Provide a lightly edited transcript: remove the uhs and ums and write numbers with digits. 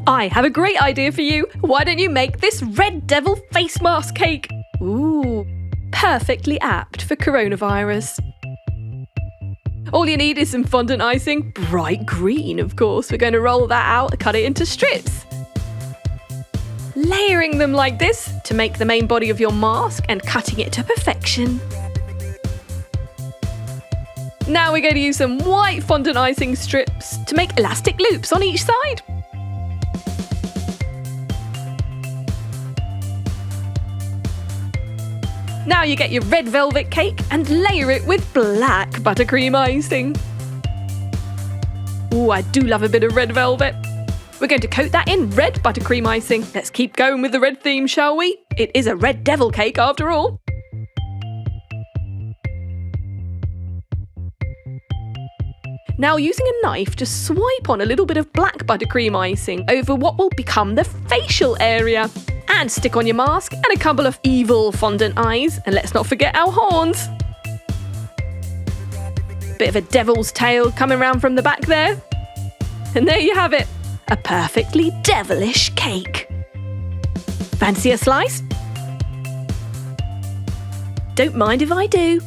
I have a great idea for you. Why don't you make this red devil face mask cake? Ooh, perfectly apt for coronavirus. All you need is some fondant icing, bright green of course. We're going to roll that out and cut it into strips. Layering them like this to make the main body of your mask and cutting it to perfection. Now we're going to use some white fondant icing strips to make elastic loops on each side. Now you get your red velvet cake and layer it with black buttercream icing. Ooh, I do love a bit of red velvet. We're going to coat that in red buttercream icing. Let's keep going with the red theme, shall we? It is a red devil cake after all. Now using a knife, just swipe on a little bit of black buttercream icing over what will become the facial area. And stick on your mask and a couple of evil fondant eyes. And let's not forget our horns. Bit of a devil's tail coming round from the back there. And there you have it, a perfectly devilish cake. Fancy a slice? Don't mind if I do.